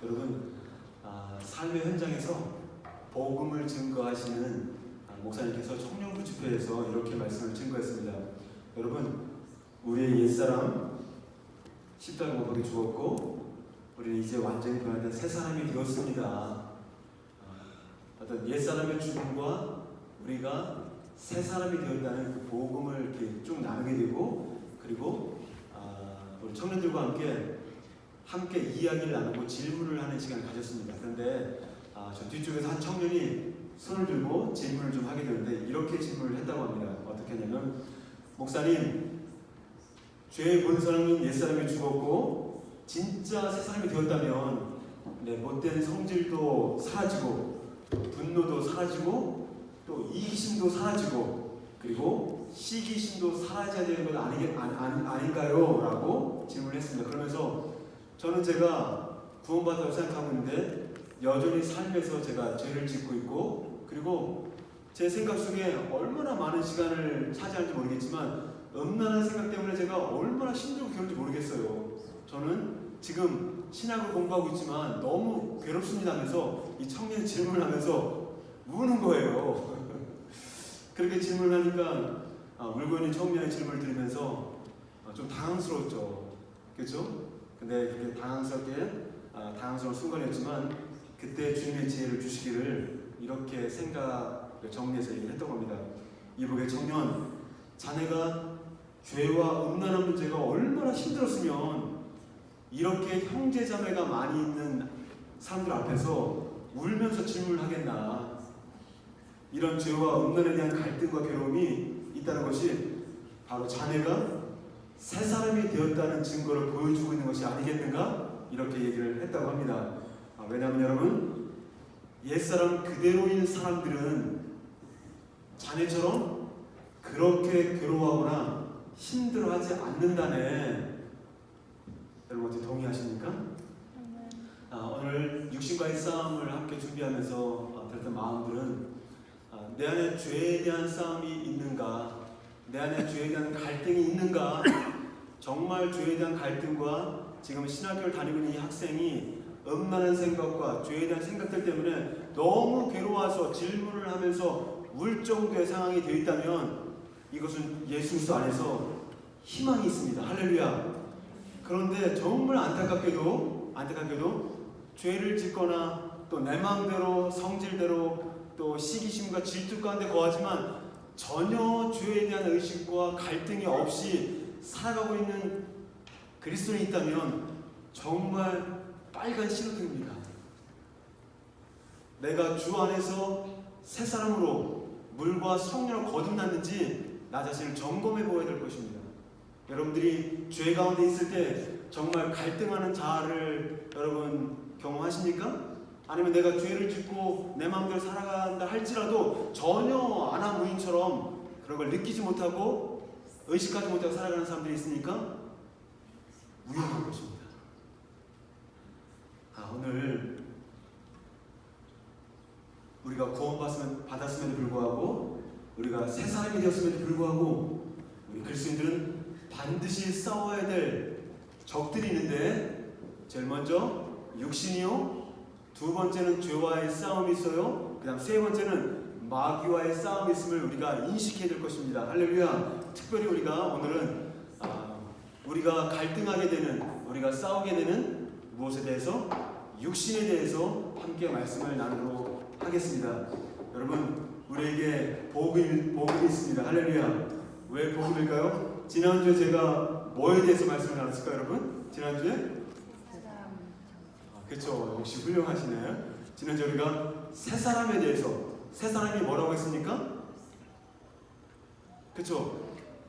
여러분, 삶의 현장에서 복음을 증거하시는 목사님께서 청년부 집회에서 이렇게 말씀을 증거했습니다. 여러분, 우리의 옛사람 십자가 못 박혀 죽었고 우리는 이제 완전히 변화된 새 사람이 되었습니다. 어떤 옛사람의 죽음과 우리가 새 사람이 되었다는 그 복음을 이렇게 쭉 나누게 되고, 그리고 우리 청년들과 함께 이야기를 나누고 질문을 하는 시간을 가졌습니다. 그런데 저 뒤쪽에서 한 청년이 손을 들고 질문을 좀 하게 되는데 이렇게 질문을 했다고 합니다. 어떻게 하냐면, 목사님, 죄의 본성인 옛사람이 죽었고 진짜 새 사람이 되었다면 못된 성질도 사라지고 분노도 사라지고 또 이기심도 사라지고 그리고 시기심도 사라져야 되는 건 아닌가요? 라고 질문을 했습니다. 그러면서 저는 제가 구원받았다고 생각하고 있는데 여전히 삶에서 제가 죄를 짓고 있고, 그리고 제 생각 속에 얼마나 많은 시간을 차지하는지 모르겠지만 음란한 생각 때문에 제가 얼마나 힘들고 괴로운지 모르겠어요. 저는 지금 신학을 공부하고 있지만 너무 괴롭습니다 하면서 이 청년이 질문을 하면서 우는 거예요. 그렇게 질문을 하니까 울고 있는 청년의 질문을 들으면서 좀 당황스러웠죠. 그렇죠? 근데 그렇게 당황스러운 순간이었지만 그때 주님의 지혜를 주시기를 이렇게 생각을 정리해서 얘기를 했던 겁니다. 이복의 청년, 자네가 죄와 음란한 문제가 얼마나 힘들었으면 이렇게 형제자매가 많이 있는 사람들 앞에서 울면서 질문을 하겠나. 이런 죄와 음란에 대한 갈등과 괴로움이 있다는 것이 바로 자네가 새 사람이 되었다는 증거를 보여주고 있는 것이 아니겠는가? 이렇게 얘기를 했다고 합니다. 왜냐하면 여러분, 옛사람 그대로인 사람들은 자네처럼 그렇게 괴로워하거나 힘들어하지 않는다네. 여러분 어떻게 동의하십니까? 오늘 육신과의 싸움을 함께 준비하면서 들었던 마음들은 내 안에 죄에 대한 싸움이 있는가, 내 안에 죄에 대한 갈등이 있는가, 정말 죄에 대한 갈등과 지금 신학교를 다니고 있는 이 학생이 음란한 생각과 죄에 대한 생각들 때문에 너무 괴로워서 질문을 하면서 울 정도의 상황이 되어 있다면 이것은 예수 그리스도 안에서 희망이 있습니다. 할렐루야. 그런데 정말 안타깝게도 죄를 짓거나 또 내 마음대로 성질대로 또 시기심과 질투 가운데 거하지만 전혀 죄에 대한 의식과 갈등이 없이 살아가고 있는 그리스도인이 있다면 정말 빨간 신호등입니다. 내가 주 안에서 새 사람으로 물과 성령을 거듭났는지 나 자신을 점검해 보아야 될 것입니다. 여러분들이 죄 가운데 있을 때 정말 갈등하는 자아를 여러분 경험하십니까? 아니면 내가 죄를 짓고 내 마음대로 살아간다 할지라도 전혀 아나무인처럼 그런 걸 느끼지 못하고 의식하지 못하고 살아가는 사람들이 있으니까 위험한 것입니다. 오늘 우리가 구원받았음에도 불구하고 우리가 새 사람이 되었음에도 불구하고 우리 그리스도인들은 반드시 싸워야 될 적들이 있는데, 제일 먼저 육신이요, 두 번째는 죄와의 싸움이 있어요, 그 다음 세 번째는 마귀와의 싸움이 있음을 우리가 인식해야 될 것입니다. 할렐루야. 특별히 우리가 오늘은 우리가 갈등하게 되는, 우리가 싸우게 되는 무엇에 대해서? 육신에 대해서 함께 말씀을 나누도록 하겠습니다. 여러분, 우리에게 복음이 있습니다. 할렐루야. 왜 복음일까요? 지난주에 제가 뭐에 대해서 말씀을 나눴을까요, 여러분? 지난주에? 그렇죠. 역시 훌륭하시네요. 지난주에 우리가 새 사람에 대해서, 새 사람이 뭐라고 했습니까? 그렇죠.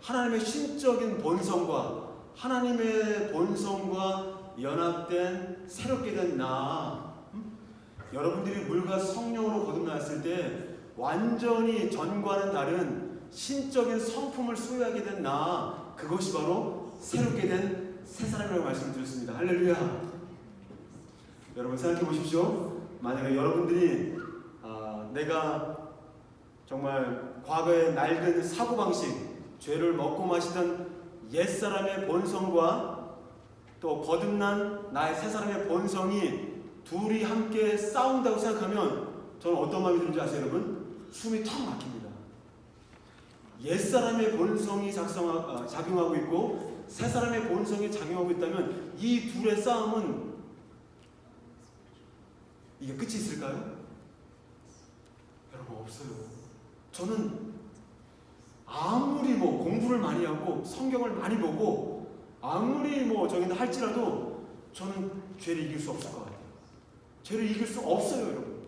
하나님의 신적인 본성과 하나님의 본성과 연합된 새롭게 된 나. 여러분들이 물과 성령으로 거듭났을 때 완전히 전과는 다른 신적인 성품을 소유하게 된 나, 그것이 바로 새롭게 된 새 사람이라고 말씀드렸습니다. 할렐루야. 여러분 생각해 보십시오. 만약에 여러분들이 내가 정말 과거의 낡은 사고방식, 죄를 먹고 마시던 옛사람의 본성과 또 거듭난 나의 새사람의 본성이 둘이 함께 싸운다고 생각하면 저는 어떤 마음이 드는지 아세요, 여러분? 숨이 턱 막힙니다. 옛사람의 본성이 작용하고 있고 새 사람의 본성이 작용하고 있다면 이 둘의 싸움은 이게 끝이 있을까요? 여러분, 없어요. 저는 아무리 공부를 많이 하고 성경을 많이 보고 아무리 저기는 할지라도 저는 죄를 이길 수 없을 것 같아요. 죄를 이길 수 없어요, 여러분.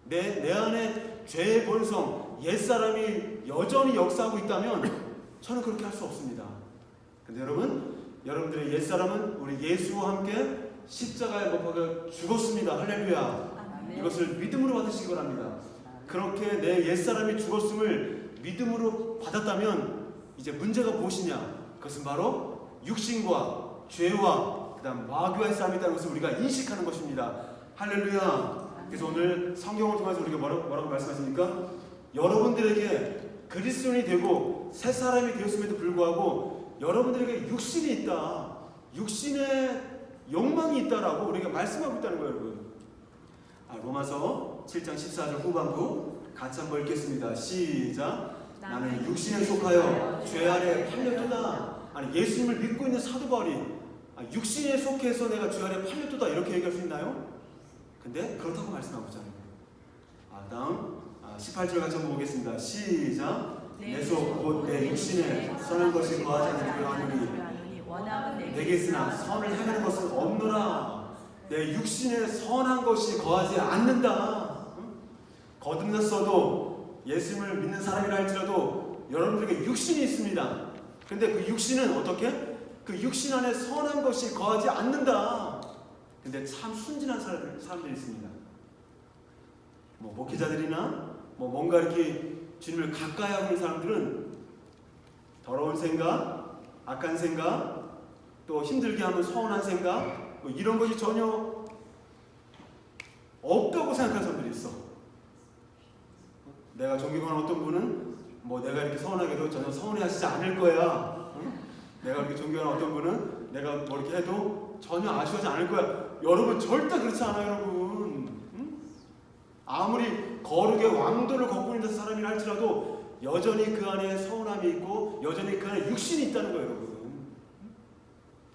내 안에 죄의 본성, 옛사람이 여전히 역사하고 있다면 저는 그렇게 할 수 없습니다. 근데 여러분들의 옛사람은 우리 예수와 함께 십자가에 못 박혀 죽었습니다. 할렐루야. 이것을 믿음으로 받으시기 바랍니다. 그렇게 내 옛사람이 죽었음을 믿음으로 받았다면 이제 문제가 무엇이냐? 그것은 바로 육신과 죄와 그다음 마귀와의 싸움이 있다는 것을 우리가 인식하는 것입니다. 할렐루야. 그래서 오늘 성경을 통해서 우리가 뭐라고 말씀하십니까? 여러분들에게 그리스도인이 되고 새 사람이 되었음에도 불구하고 여러분들에게 육신이 있다, 육신의 욕망이 있다라고 우리가 말씀하고 있다는 거예요, 여러분. 로마서 7장 14절 후반부 같이 한번 읽겠습니다. 시작. 나는 육신에 속하여 죄 아래 팔렸도다. 아니, 예수님을 믿고 있는 사도 바울이 육신에 속해서 내가 죄 아래 팔렸도다 이렇게 얘기할 수 있나요? 근데 그렇다고 말씀하고 있잖아요. 다음 18절 같이 한번 보겠습니다. 시작. 내 속 곧 내 육신에 선한 것이 거하지 않으려 하노니 내게 있으나 선을 행하는 것은 없노라. 내 육신에 선한 것이 거하지 않는다. 거듭났어도 예수님을 믿는 사람이라 할지라도 여러분들에게 육신이 있습니다. 근데 그 육신은 어떻게? 그 육신 안에 선한 것이 거하지 않는다. 근데 참 순진한 사람들이 있습니다. 목회자들이나 뭔가 이렇게 주님을 가까이 하고 있는 사람들은 더러운 생각, 악한 생각, 또 힘들게 하는 서운한 생각, 이런 것이 전혀 없다고 생각하는 사람들이 있어. 내가 존경하는 어떤 분은 내가 이렇게 서운하게도 전혀 서운해하시지 않을 거야. 내가 이렇게 존경하는 어떤 분은 내가 이렇게 해도 전혀 아쉬워하지 않을 거야. 여러분, 절대 그렇지 않아요, 여러분. 아무리 거룩의 왕도를 걷고 있는 사람이라 할지라도 여전히 그 안에 서운함이 있고 여전히 그 안에 육신이 있다는 거예요, 여러분.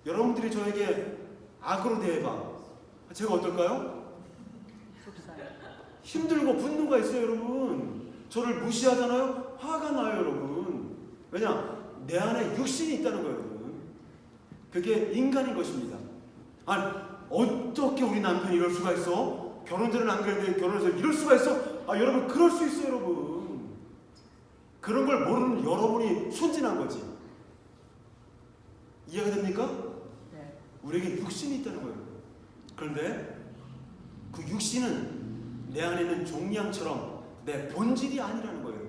여러분들이 저에게 악으로 대해봐. 제가 어떨까요? 힘들고 분노가 있어요, 여러분. 저를 무시하잖아요? 화가 나요, 여러분. 왜냐? 내 안에 육신이 있다는 거예요, 여러분. 그게 인간인 것입니다. 아니, 어떻게 우리 남편이 이럴 수가 있어? 결혼 전에는 안 그랬는데 결혼해서 이럴 수가 있어? 여러분, 그럴 수 있어요, 여러분. 그런 걸 모르는 여러분이 순진한 거지. 이해가 됩니까? 네. 우리에게 육신이 있다는 거예요. 그런데 그 육신은 내 안에 있는 종양처럼 내 본질이 아니라는 거예요.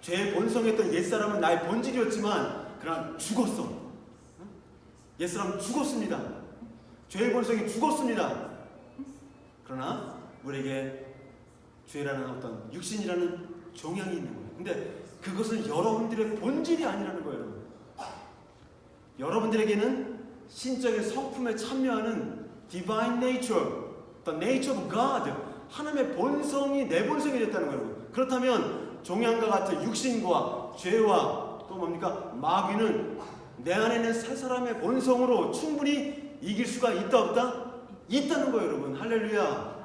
죄의 본성에 있던 옛사람은 나의 본질이었지만 그러나 죽었어. 옛사람은 죽었습니다. 죄의 본성이 죽었습니다. 그러나 우리에게 죄라는 어떤 육신이라는 종양이 있는 거예요. 근데 그것은 여러분들의 본질이 아니라는 거예요. 여러분들에게는 신적인 성품에 참여하는 divine nature, the nature of God, 하나님의 본성이 내 본성이 됐다는 거예요. 그렇다면 종양과 같은 육신과 죄와 또 뭡니까? 마귀는 내 안에 있는 새 사람의 본성으로 충분히 이길 수가 있다 없다? 있다는 거예요, 여러분. 할렐루야.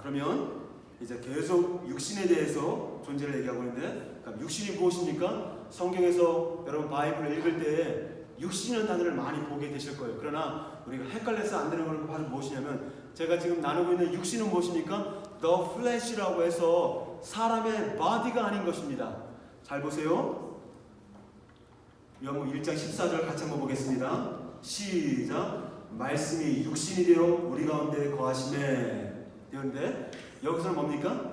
그러면 이제 계속 육신에 대해서 존재를 얘기하고 있는데, 그럼 육신이 무엇입니까? 성경에서 여러분 바이블을 읽을 때 육신이라는 단어를 많이 보게 되실 거예요. 그러나 우리가 헷갈려서 안 되는 건 바로 무엇이냐면, 제가 지금 나누고 있는 육신은 무엇입니까? The flesh라고 해서 사람의 body가 아닌 것입니다. 잘 보세요. 요한복음 1장 14절 같이 한번 보겠습니다. 시작. 말씀이 육신이 되어 우리 가운데 거하시매. 그런데 여기서는 뭡니까?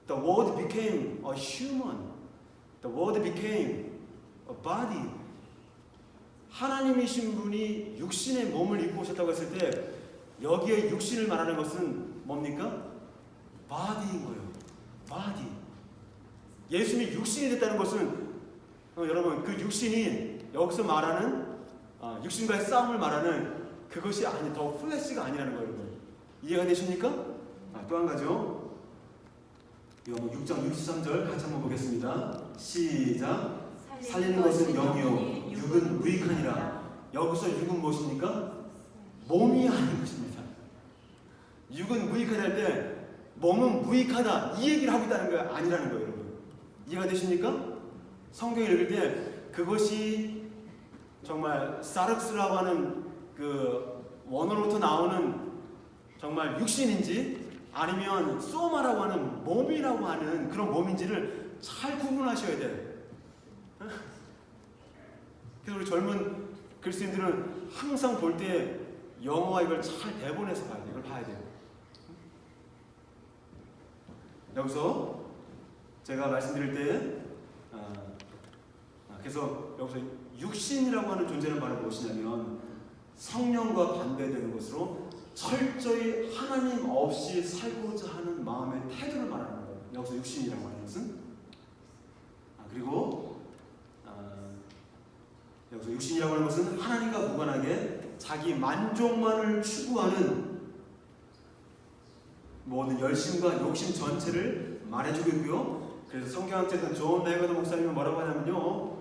The word became a human. The word became a body. 하나님이신 분이 육신의 몸을 입고 오셨다고 했을 때 여기에 육신을 말하는 것은 뭡니까? body인 거예요. body. 예수님이 육신이 됐다는 것은 여러분, 그 육신이 여기서 말하는 육신과의 싸움을 말하는 그것이 아니 더 플래시가 아니라는 거예요. 여러분. 이해가 되십니까? 또 한 가지요. 영어 6장 63절 같이 한번 보겠습니다. 시작. 살리는 것은 영이요 육은 무익하니라. 여기서 육은 무엇입니까? 몸이 하는 것입니다. 육은 무익하다 할 때 몸은 무익하다 이 얘기를 하고 있다는 거 아니라는 거예요. 여러분. 이해가 되십니까? 성경을 읽을 때 그것이 정말 사륵스라고 하는 그 원어로부터 나오는 정말 육신인지 아니면 소마라고 하는 몸이라고 하는 그런 몸인지를 잘 구분하셔야 돼요. 그래서 우리 젊은 그리스도인들은 항상 볼 때 영어와 이걸 잘 대본해서 봐야 돼요. 이걸 봐야 돼요. 여기서 제가 말씀드릴 때 그래서 여기서 육신이라고 하는 존재는 바로 무엇이냐면 성령과 반대되는 것으로 철저히 하나님 없이 살고자 하는 마음의 태도를 말하는 거예요. 여기서 육신이라고 하는 것은 그리고 여기서 육신이라고 하는 것은 하나님과 무관하게 자기 만족만을 추구하는 모든 열심과 욕심 전체를 말해주고 있고요. 그래서 성경학자 존 레거드 목사님은 뭐라고 하냐면요,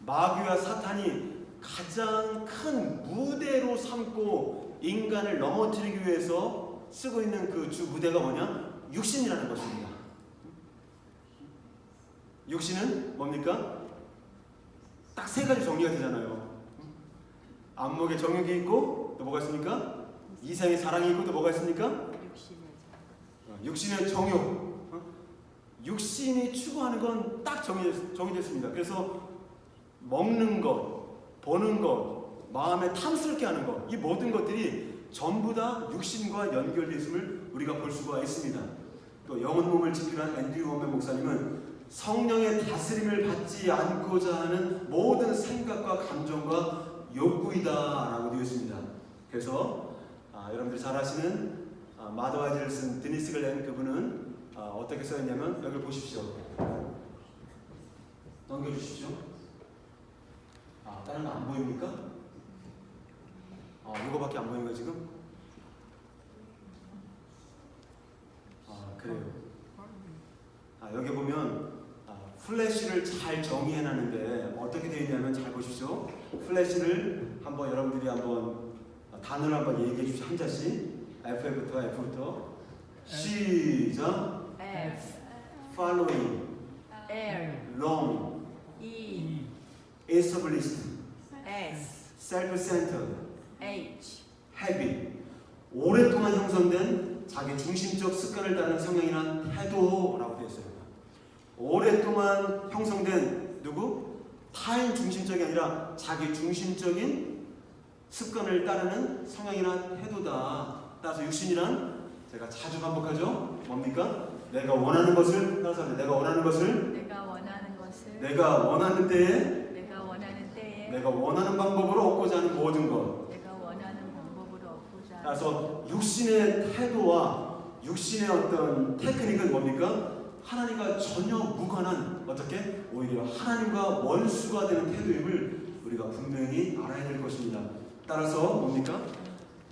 마귀와 사탄이 가장 큰 무대로 삼고 인간을 넘어뜨리기 위해서 쓰고 있는 그 주 무대가 뭐냐? 육신이라는 것입니다. 육신은 뭡니까? 딱 세 가지 정리가 되잖아요. 안목의 정욕이 있고 또 뭐가 있습니까? 이생의 사랑이 있고 또 뭐가 있습니까? 육신의 정욕. 육신이 추구하는 건 딱 정해졌습니다. 그래서 먹는 것, 보는 것, 마음에 탐스럽게 하는 것, 이 모든 것들이 전부 다 육신과 연결되어 있음을 우리가 볼 수가 있습니다. 또 영혼 몸을 지키는 앤드류 워맨 목사님은 성령의 다스림을 받지 않고자 하는 모든 생각과 감정과 욕구이다라고 되어 있습니다. 그래서 여러분들이 잘 아시는 마더와이즈를 쓴 드니스 글렌 그분은 어떻게 써있냐면 여기 보십시오. 넘겨주십시오. 다른 거 안 보입니까? 이거밖에 안 보이는 거 지금? 그래요. 여기 보면 플래시를 잘 정의해놨는데 어떻게 되어 있냐면 잘 보십시오. 플래시를 한번 여러분들이 한번 단어를 한번 얘기해 주십시오. 한 자씩. F부터 시작. F, Following, L, long, E, established, S, self-centered, H, habit. 오랫동안 형성된 자기 중심적 습관을 따르는 성향이란 태도라고 되어 있어요. 오랫동안 형성된 누구? 타인 중심적이 아니라 자기 중심적인 습관을 따르는 성향이란 태도다. 따라서 육신이란 제가 자주 반복하죠. 뭡니까? 내가 원하는 것을 따라서 내가 원하는 것을 내가 원하는 것을 내가 원하는 때에 내가 원하는 때에 내가 원하는 방법으로 얻고자 하는 모든 것. 내가 원하는 방법으로 얻고자 하는 따라서 육신의 태도와 육신의 어떤 테크닉은 뭡니까? 하나님과 전혀 무관한 어떻게 오히려 하나님과 원수가 되는 태도임을 우리가 분명히 알아야 될 것입니다. 따라서 뭡니까?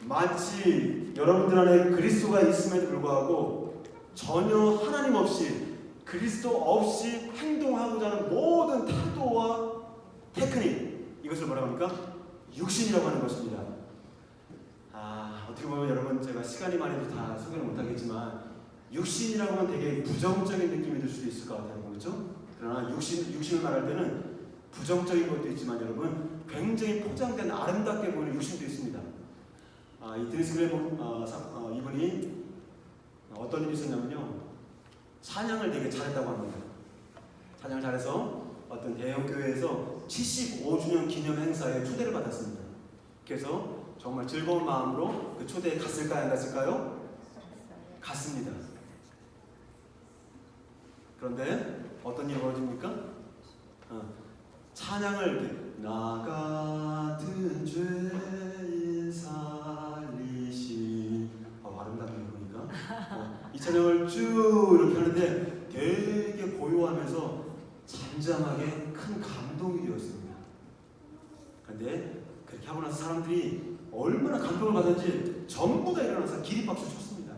마치 여러분들 안에 그리스도가 있음에도 불구하고 전혀 하나님 없이 그리스도 없이 행동하고자 하는 모든 태도와 테크닉, 이것을 뭐라고 합니까? 육신이라고 하는 것입니다. 어떻게 보면 여러분 제가 시간이 많이 해도 다 소개를 못하겠지만 육신이라고 하면 되게 부정적인 느낌이 들 수도 있을 것 같아요. 그렇죠? 그러나 육신을 말할 때는 부정적인 것도 있지만 여러분 굉장히 포장된 아름답게 보이는 육신도 있습니다. 이 드니스 글렌 이분이 어떤 일이 있었냐면요, 찬양을 되게 잘했다고 합니다. 찬양을 잘해서 어떤 대형 교회에서 75주년 기념 행사에 초대를 받았습니다. 그래서 정말 즐거운 마음으로 그 초대에 갔을까요? 안 갔을까요? 갔습니다. 그런데 어떤 일이 벌어집니까? 찬양을 이렇게 나 같은 죄인 살리신 아름답게 보니까 이 찬양을 쭉 이렇게 하는데 되게 고요하면서 잠잠하게 큰 감동이 되었습니다. 그런데 그렇게 하고 나서 사람들이 얼마나 감동을 받았는지 전부 다 일어나서 기립박수 쳤습니다.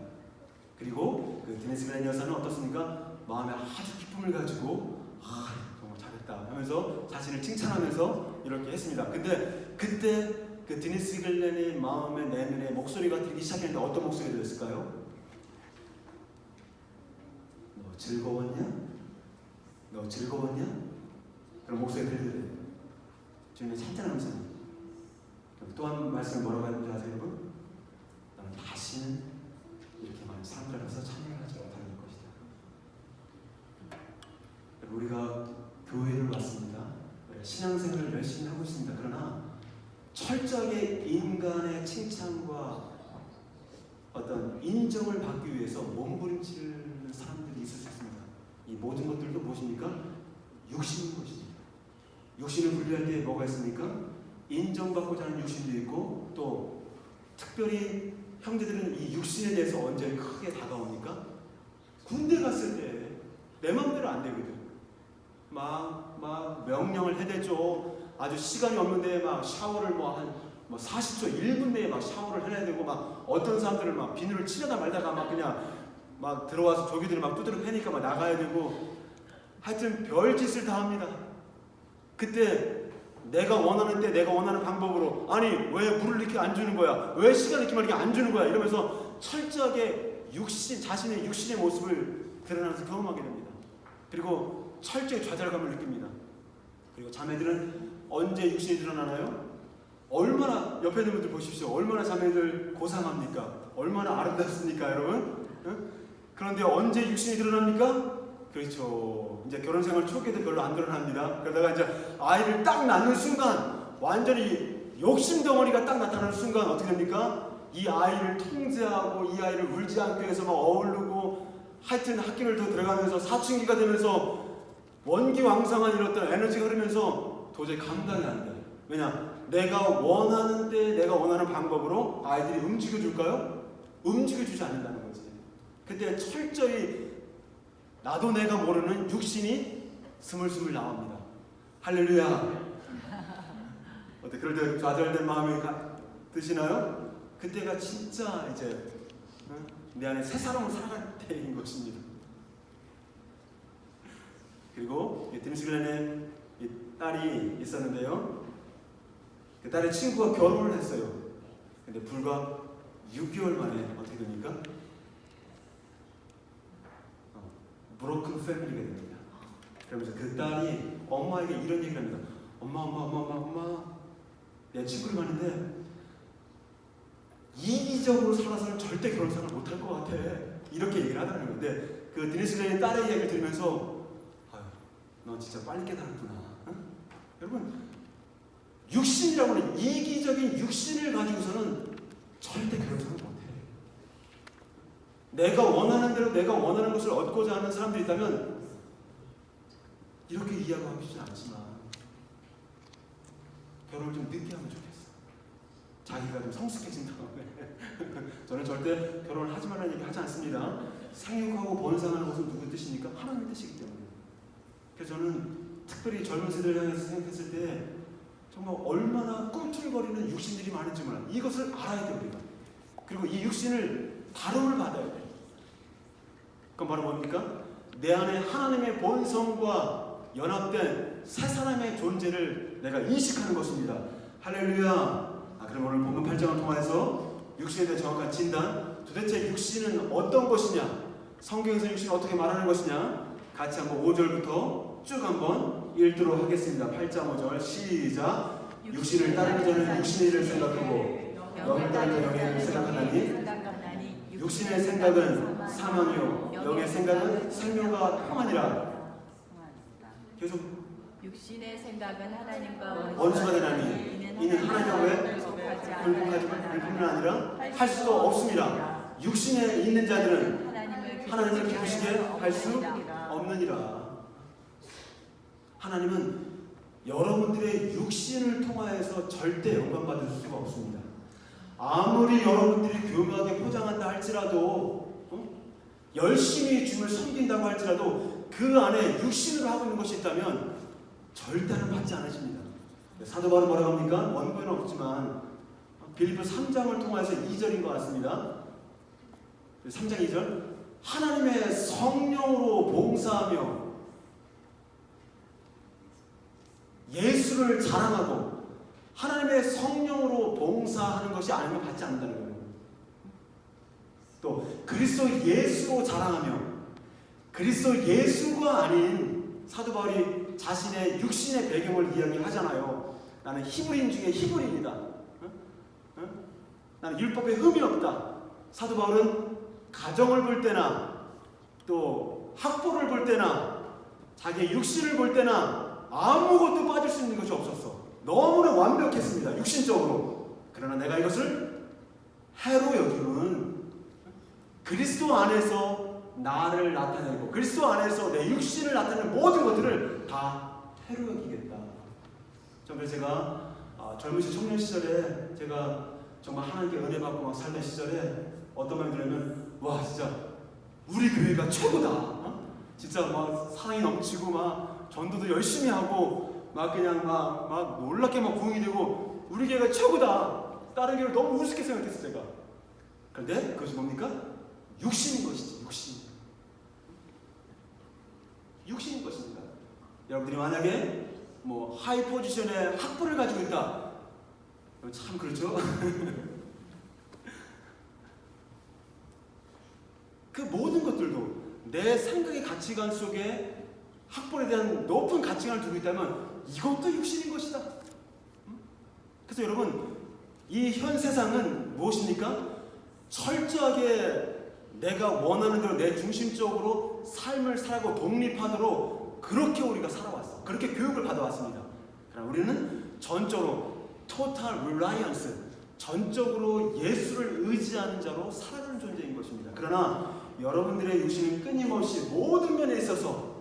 그리고 그 디니스 글렌 여사는 어떻습니까? 마음에 아주 기쁨을 가지고 정말 잘했다 하면서 자신을 칭찬하면서 이렇게 했습니다. 근데 그때 그 디니스 글렌의 마음의 내면에 목소리가 들리기 시작했는데 어떤 목소리가 들렸을까요? 너 즐거웠냐? 너 즐거웠냐? 그런 목소리가 들리더래요. 주님의 찬찬한 음성. 또 한 말씀을 뭐라고 하는지 아세요, 여러분? 나는 다시는 이렇게 많은 사람들 앞에서 찬양을 하지 못하는 것이다. 우리가 교회를 왔습니다. 우리가 신앙생활을 열심히 하고 있습니다. 그러나 철저하게 인간의 칭찬과 어떤 인정을 받기 위해서 몸부림치는 사람들이 있을 수 있습니다. 이 모든 것들도 무엇입니까? 육신인 것입니다. 육신을 분류할 때 뭐가 있습니까? 인정받고자 하는 육신도 있고, 또 특별히 형제들은 이 육신에 대해서 언제 크게 다가옵니까? 군대 갔을 때 내 마음대로 안 되거든. 막 명령을 해대줘. 아주 시간이 없는데 막 샤워를 한 40초 1분 내에 막 샤워를 해야 되고, 막 어떤 사람들은 막 비누를 치려다 말다가 막 그냥 막 들어와서 조기들을 막 두드려 패니까 막 나가야 되고, 하여튼 별짓을 다 합니다. 그때 내가 원하는 때 내가 원하는 방법으로, 아니 왜 물을 이렇게 안 주는 거야? 왜 시간을 이렇게 많이 안 주는 거야? 이러면서 철저하게 자신의 육신의 모습을 드러나면서 경험하게 됩니다. 그리고 철저히 좌절감을 느낍니다. 그리고 자매들은 언제 육신이 드러나나요? 얼마나, 옆에 있는 분들 보십시오. 얼마나 자매들 고상합니까? 얼마나 아름답습니까, 여러분? 응? 그런데 언제 육신이 드러납니까? 그렇죠. 이제 결혼 생활 초기에도 별로 안 드러납니다. 그러다가 이제 아이를 딱 낳는 순간, 완전히 욕심 덩어리가 딱 나타나는 순간 어떻게 됩니까? 이 아이를 통제하고 이 아이를 울지 않게 해서 막 어울르고, 하여튼 학교를 더 들어가면서 사춘기가 되면서 원기왕성한 이런 어떤 에너지가 흐르면서 도저히 감당이 안 돼요. 왜냐? 내가 원하는 때 내가 원하는 방법으로 아이들이 움직여줄까요? 움직여주지 않는다는 거지. 그때 철저히 나도 내가 모르는 육신이 스물스물 나옵니다. 할렐루야. 어때? 그럴 때 좌절된 마음이 드시나요? 그때가 진짜 이제 내 안에 새 사람을 살아갈 때인 것입니다. 그리고 디니스 글렌의 딸이 있었는데요. 그 딸의 친구가 결혼을 했어요. 근데 불과 6개월 만에 어떻게 됩니까? 브로큰 패밀리가 됩니다. 그러면서 그 딸이 엄마에게 이런 얘기를 합니다. 엄마, 내 친구를 봤는데 이기적으로 살아서는 절대 결혼 생활을 못할 것 같아. 이렇게 얘기를 하더라는 건데, 그 디니스 글렌의 딸의 이야기를 들으면서 너 진짜 빨리 깨달았구나. 응? 여러분, 육신이라고는 이기적인 육신을 가지고서는 절대 결혼 생활을 못해. 내가 원하는 대로 내가 원하는 것을 얻고자 하는 사람들이 있다면 이렇게 이해하고 싶지 않지만 결혼을 좀 늦게 하면 좋겠어. 자기가 좀 성숙해진 다음에. 저는 절대 결혼을 하지 말라는 얘기 하지 않습니다. 생육하고 번성하는 것은 누구의 뜻입니까? 하나님의 뜻이기 때문에. 그래서 저는 특별히 젊은 세대를 향해서 생각했을 때 정말 얼마나 꿈틀거리는 육신들이 많은지 몰라. 이것을 알아야 돼, 우리가. 그리고 이 육신을 다름을 받아야 돼. 그건 바로 뭡니까? 내 안에 하나님의 본성과 연합된 새 사람의 존재를 내가 인식하는 것입니다. 할렐루야. 그럼 오늘 본문 8장을 통해서 육신에 대한 정확한 진단, 도대체 육신은 어떤 것이냐, 성경에서 육신을 어떻게 말하는 것이냐, 같이 한번 5절부터 쭉 한번 읽도록 하겠습니다. 8장 5절 시작. 육신을 따르기 전에 육신의 일을 생각하고 영을 따르는 영의 일을 생각하나니 육신의 생각은 사망이요 영의 생각은 생명과 평안이라. 계속 육신의 생각은 하나님과 원수가 되나니 이는 하나님과 왜 불평뿐 아니라 할 수도 없습니다. 육신에 있는 자들은 하나님을 기쁘시게 할 수 없느니라. 하나님은 여러분들의 육신을 통하여서 절대 영광받을 수가 없습니다. 아무리 여러분들이 교묘하게 포장한다 할지라도, 열심히 주님을 섬긴다고 할지라도 그 안에 육신으로 하고 있는 것이 있다면 절대는 받지 않으십니다. 사도 바울은 뭐라고 합니까? 원고에는 없지만 빌립보 3장을 통해서 2절인 것 같습니다. 3장 2절 하나님의 성령으로 봉사하며 예수를 자랑하고 하나님의 성령으로 봉사하는 것이 아니면 받지 않는다는 거예요. 또 그리스도 예수로 자랑하며 그리스도 예수가 아닌 사도 바울이 자신의 육신의 배경을 이야기하잖아요. 나는 히브리인 중에 히브리인이다. 나는 율법에 흠이 없다. 사도 바울은 가정을 볼 때나 또 학벌을 볼 때나 자기의 육신을 볼 때나 아무것도 빠질 수 있는 것이 없었어. 너무나 완벽했습니다. 육신적으로. 그러나 내가 이것을 해로 여김은 그리스도 안에서 나를 나타내고 그리스도 안에서 내 육신을 나타내는 모든 것들을 다 해로 여기겠다. 그래서 제가 젊으신 청년 시절에 제가 정말 하나님께 은혜 받고 막 살던 시절에 어떤 말이 들으면 와 진짜 우리 교회가 최고다. 진짜 막 사랑이 넘치고 막 전도도 열심히 하고 막 그냥 막 놀랍게 막 부흥이 되고 우리 교회가 최고다. 다른 교회를 너무 우습게 생각했어 제가. 그런데 그것이 뭡니까? 육신인 것이지. 육신인 것입니다. 여러분들이 만약에 뭐 하이 포지션의 학벌을 가지고 있다. 참 그렇죠. 그 모든 것들도 내 생각의 가치관 속에 학벌에 대한 높은 가치관을 두고 있다면 이것도 육신인 것이다. 그래서 여러분 이 현 세상은 무엇입니까? 철저하게 내가 원하는 대로 내 중심적으로 삶을 살고 독립하도록 그렇게 우리가 살아왔어. 그렇게 교육을 받아왔습니다. 그러나 우리는 전적으로 total reliance, 전적으로 예수를 의지하는 자로 살아가는 존재인 것입니다. 그러나 여러분들의 육신은 끊임없이 모든 면에 있어서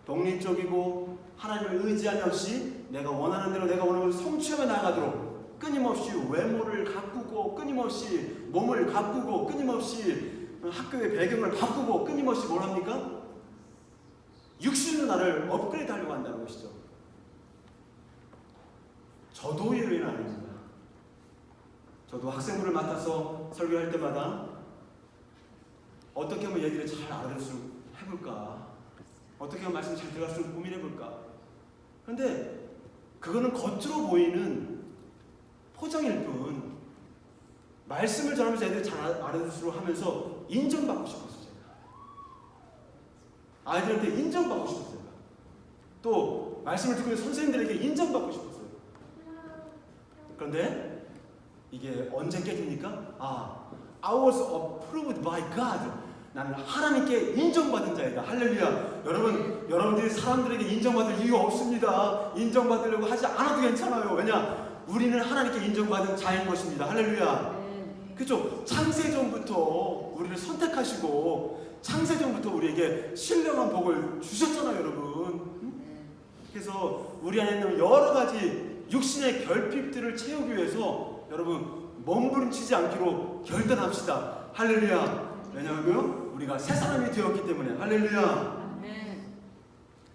독립적이고 하나님을 의지함이 없이 내가 원하는 대로 내가 원하는 걸 성취하며 나아가도록 끊임없이 외모를 가꾸고 끊임없이 몸을 가꾸고 끊임없이 학교의 배경을 바꾸고 끊임없이 뭘 합니까? 육신으로 나를 업그레이드 하려고 한다는 것이죠. 저도 이러는 아닙니다. 저도 학생부를 맡아서 설교할 때마다 어떻게 하면 얘기를 잘 알아들을 수 해볼까? 어떻게 하면 말씀을 잘 들어갈 수 고민해볼까? 그런데 그거는 겉으로 보이는 포장일 뿐 말씀을 전하면서 애들이 잘 알아들을 수 하면서 인정받고 싶었어요. 제가 아이들한테 인정받고 싶었어요. 또 말씀을 듣고 있는 선생님들에게 인정받고 싶었어요. 그런데 이게 언제 깨집니까? I was approved by God. 나는 하나님께 인정받은 자이다. 할렐루야. 여러분들이 사람들에게 인정받을 이유가 없습니다. 인정받으려고 하지 않아도 괜찮아요. 왜냐? 우리는 하나님께 인정받은 자인 것입니다. 할렐루야. 그렇죠? 창세전부터 우리를 선택하시고 창세전부터 우리에게 신령한 복을 주셨잖아요, 여러분. 그래서 우리 안에 있는 여러 가지 육신의 결핍들을 채우기 위해서 여러분 몸부림치지 않기로 결단합시다. 할렐루야. 왜냐하면 우리가 새 사람이 되었기 때문에. 할렐루야.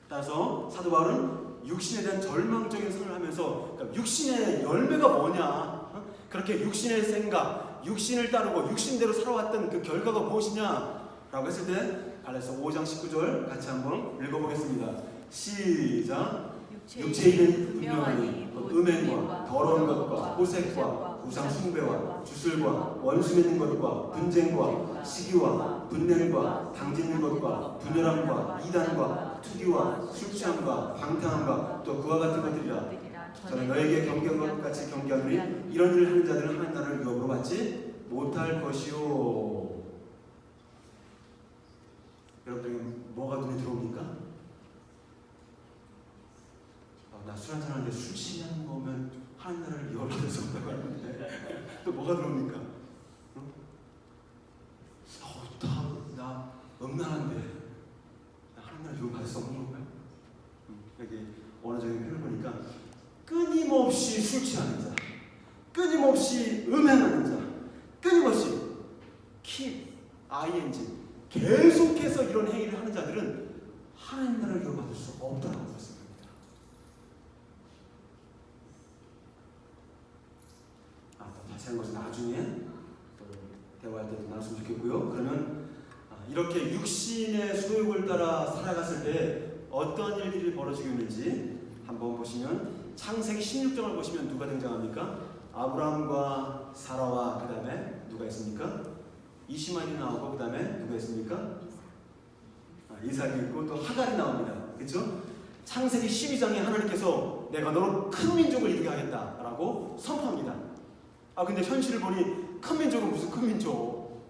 따라서 사도 바울은 육신에 대한 절망적인 선을 하면서 그러니까 육신의 열매가 뭐냐, 그렇게 육신의 생각, 육신을 따르고 육신대로 살아왔던 그 결과가 무엇이냐 라고 했을 때 갈라디아서 5장 19절 같이 한번 읽어보겠습니다. 시작. 육체인은 분명하니 음행과 더러운 것과 호색과 우상 숭배와 주술과 원수 맺는 것과 분쟁과 시기와 분냄과 당짓는 것과 분열함과 이단과 투기와 술 취함과 방탕함과 또 그와 같은 것들이라. 저는 너에게 경계한 것 같이 경계하노니 이런 일을 하는 자들은 하나님 나라를 유업으로 받지 못할 것이요. 여러분 뭐가 눈에 들어옵니까? 나 술 한잔 하는데 술 취하는 거면 하나님 나라를 유업으로 받을 수 없다고 하는데 또 뭐가 들어옵니까? 나 음란한데 하나님 나라를 유업으로 받을 수 없는 건가요? 여기 원어적인 표현을 보니까 끊임없이 술 취하는 자, 끊임없이 음행하는 자, 끊임없이 keep, ing, 계속해서 이런 행위를 하는 자들은 하나님 나라를 이어받을 수 없다고 말씀합니다. 자세한 것은 나중에 또 대화할 때도 나눴으면 좋겠고요. 그러면 이렇게 육신의 소욕을 따라 살아갔을 때 어떤 일들이 벌어지고 있는지 한번 보시면 창세기 16장을 보시면 누가 등장합니까? 아브라함과 사라와 그 다음에 누가 있습니까? 이시마엘이 나오고 그 다음에 누가 있습니까? 이삭이 있고 또 하갈이 나옵니다. 그렇죠? 창세기 12장에 하나님께서 내가 너로 큰 민족을 이루게 하겠다라고 선포합니다. 근데 현실을 보니 큰 민족은 무슨 큰 민족?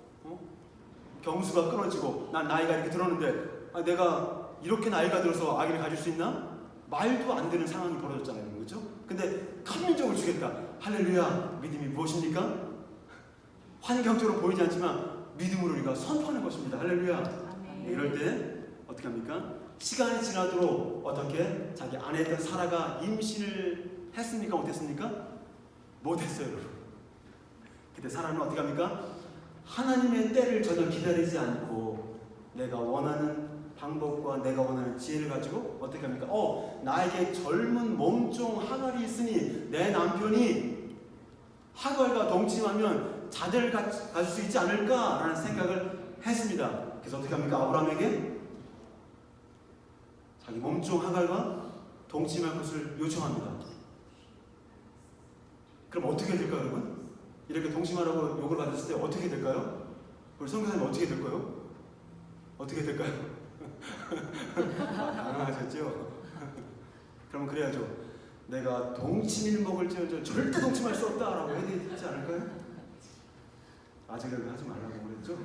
경수가 끊어지고 난 나이가 이렇게 들었는데 내가 이렇게 나이가 들어서 아기를 가질 수 있나? 말도 안 되는 상황이 벌어졌잖아요. 그렇죠? 근데 큰 민족을 주겠다. 할렐루야. 믿음이 무엇입니까? 환경적으로 보이지 않지만 믿음으로 우리가 선포하는 것입니다. 할렐루야. 이럴 때 어떻게 합니까? 시간이 지나도록 어떻게 자기 안에 있던 사라가 임신을 했습니까? 못했습니까? 못했어요, 여러분. 그때 사라는 어떻게 합니까? 하나님의 때를 전혀 기다리지 않고 내가 원하는 방법과 내가 원하는 지혜를 가지고 어떻게 합니까? 나에게 젊은 몸종 하갈이 있으니 내 남편이 하갈과 동침하면 자녀를 가질 수 있지 않을까라는 생각을 했습니다. 그래서 어떻게 합니까? 아브라함에게 자기 몸종 하갈과 동침할 것을 요청합니다. 그럼 어떻게 될까요, 여러분? 이렇게 동침하라고 요구를 받았을 때 어떻게 될까요? 우리 선교사님 어떻게 될까요? 어떻게 될까요? 당황하셨죠? 그럼 그래야죠. 내가 동치미를 먹을지언정 절대 동침할 수 없다라고 해야 되지 않을까요? 아직은 하지 말라고 그랬죠?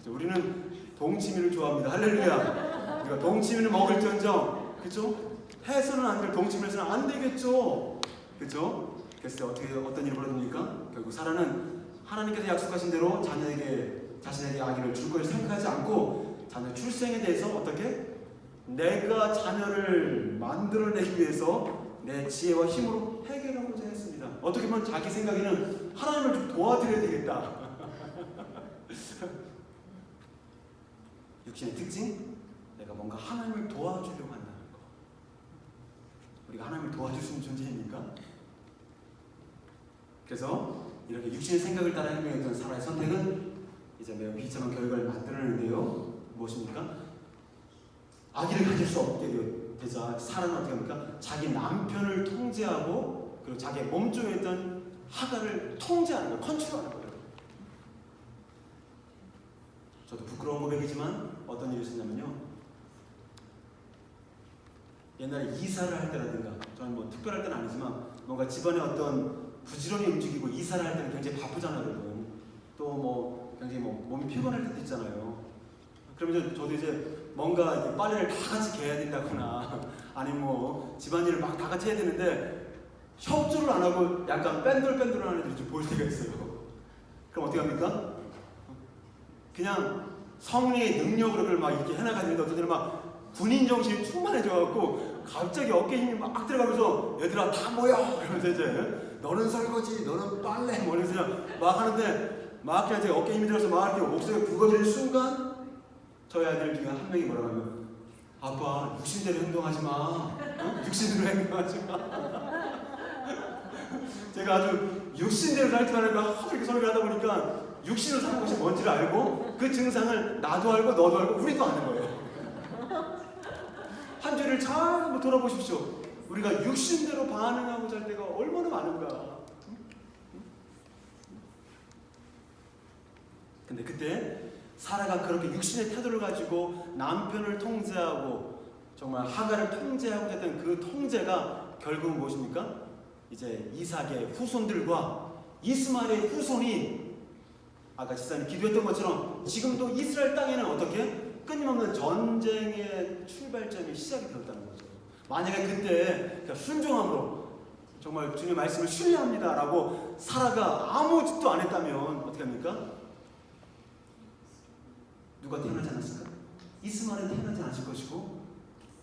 우리는 동치미를 좋아합니다. 할렐루야. 우리가 동치미를 먹을지언정, 그렇죠? 해서는 안 될 동치미를 해서는 안 되겠죠, 그렇죠? 그래서 어떤 일이 벌어집니까? 결국 사라는 하나님께서 약속하신 대로 자신에게 아기를 줄 것을 생각하지 않고 자녀 출생에 대해서 어떻게? 내가 자녀를 만들어내기 위해서 내 지혜와 힘으로 해결하고자 했습니다. 어떻게 보면 자기 생각에는 하나님을 좀 도와드려야 되겠다. 육신의 특징? 내가 뭔가 하나님을 도와주려고 한다는 거. 우리가 하나님을 도와줄 수 있는 존재입니까? 그래서 이렇게 육신의 생각을 따라 행동했던 사라의 선택은 이제 매우 비참한 결과를 만들어내는데요. 무엇입니까? 아기를 가질 수 없게 되자 사라는 어떻게 합니까? 자기 남편을 통제하고 그리고 자기 몸종에 있던 하갈을 통제하는 거예요. 컨트롤하는 거예요. 저도 부끄러운 고백이지만 어떤 일이 있었냐면요. 옛날에 이사를 할 때라든가 저는 뭐 특별할 때는 아니지만 뭔가 집안에 어떤 부지런히 움직이고 이사를 할 때는 굉장히 바쁘잖아요, 여러분. 또 뭐 굉장히 몸이 피곤할 때도 있잖아요. 그러면 저도 이제 뭔가 이제 빨래를 다 같이 개야 된다거나 아니면 뭐 집안일을 막 다 같이 해야 되는데 협조를 안 하고 약간 뺀돌뺀돌한 애들이 좀 보일 때가 있어요. 그럼 어떻게 합니까? 그냥 성령의 능력으로 그걸 막 이렇게 해나가야 되는데 어떤 때는 막 군인 정신이 충만해져갖고 갑자기 어깨 힘이 막 들어가면서 얘들아 다 모여! 그러면서 이제 너는 설거지, 너는 빨래 뭐 이러면서 막 하는데 막 그냥 제가 어깨 힘이 들어서 막 이렇게 목소리가 굵어지는 순간 저희 아들 중에 한 명이 뭐라고 하면 아빠 육신대로 행동하지 마. 육신대로 행동하지 마. 제가 아주 육신대로 살지 말라고 하도 이렇게 소리를 하다 보니까 육신으로 사는 것이 뭔지를 알고 그 증상을 나도 알고 너도 알고 우리도 아는 거예요. 한 주를 잘 한번 돌아보십시오. 우리가 육신대로 반응하고 잘 때가 얼마나 많은가. 근데 그때 사라가 그렇게 육신의 태도를 가지고 남편을 통제하고 정말 하갈을 통제하고 했던 그 통제가 결국은 무엇입니까? 이제 이삭의 후손들과 이스마엘의 후손이 아까 지사님 기도했던 것처럼 지금도 이스라엘 땅에는 어떻게 끊임없는 전쟁의 출발점이 시작이 되었다는 거죠. 만약에 그때 순종함으로 정말 주님의 말씀을 신뢰합니다라고 사라가 아무 짓도 안 했다면 어떻게 합니까? 누가 태어나지 않았을까? 이스마엘은 태어나지 않았을 것이고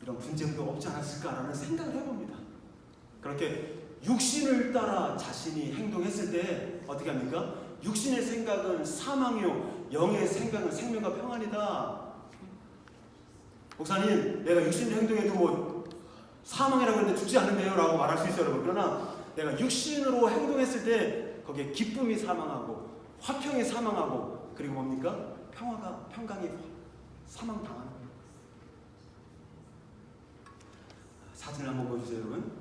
이런 분쟁도 없지 않았을까라는 생각을 해봅니다. 그렇게 육신을 따라 자신이 행동했을 때 어떻게 합니까? 육신의 생각은 사망이요 영의 생각은 생명과 평안이다. 목사님 내가 육신의 행동해도 뭐 사망이라고 했는데 죽지 않는데요 라고 말할 수 있어요, 여러분. 그러나 내가 육신으로 행동했을 때 거기에 기쁨이 사망하고 화평이 사망하고 그리고 뭡니까? 평강이 사망당하는 거예요. 사진을 한번 보여주세요, 여러분.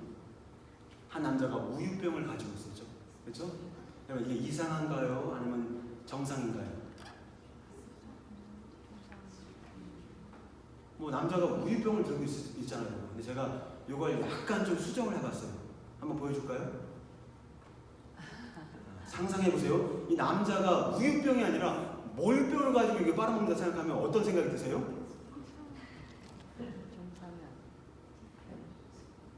한 남자가 우유병을 가지고 있었죠. 그렇죠? 여러분, 이게 이상한가요? 아니면 정상인가요? 뭐 남자가 우유병을 들고 있잖아요. 근데 제가 이걸 약간 좀 수정을 해봤어요. 한번 보여줄까요? 상상해보세요. 이 남자가 우유병이 아니라 몰병을 가지고 이게 빨아먹는다 생각하면 어떤 생각이 드세요?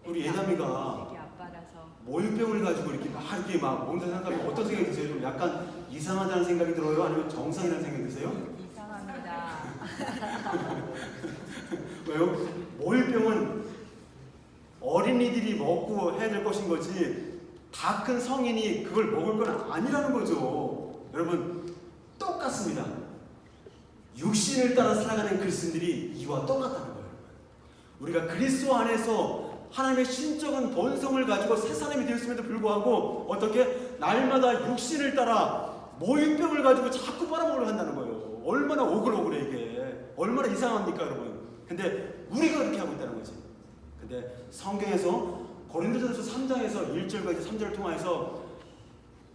우리 예담이가 되게 아빠라서 몰병을 가지고 이렇게 막 먹는다 생각하면 어떤 생각이 드세요? 좀 약간 이상하다는 생각이 들어요? 아니면 정상이라는 생각이 드세요? 이상합니다. 왜요? 몰병은 어린이들이 먹고 해야 될 것인 거지 다 큰 성인이 그걸 먹을 건 아니라는 거죠. 여러분, 똑같습니다. 육신을 따라 살아가는 그리스도인들이 이와 똑같다는 거예요. 우리가 그리스도 안에서 하나님의 신적인 본성을 가지고 새 사람이 되었음에도 불구하고 어떻게 날마다 육신을 따라 모유병을 가지고 자꾸 빨아먹으려 한다는 거예요. 얼마나 오글오글해 이게. 얼마나 이상합니까 여러분. 근데 우리가 그렇게 하고 있다는 거지. 근데 성경에서 고린도전서 3장에서 1절과 3절을 통해서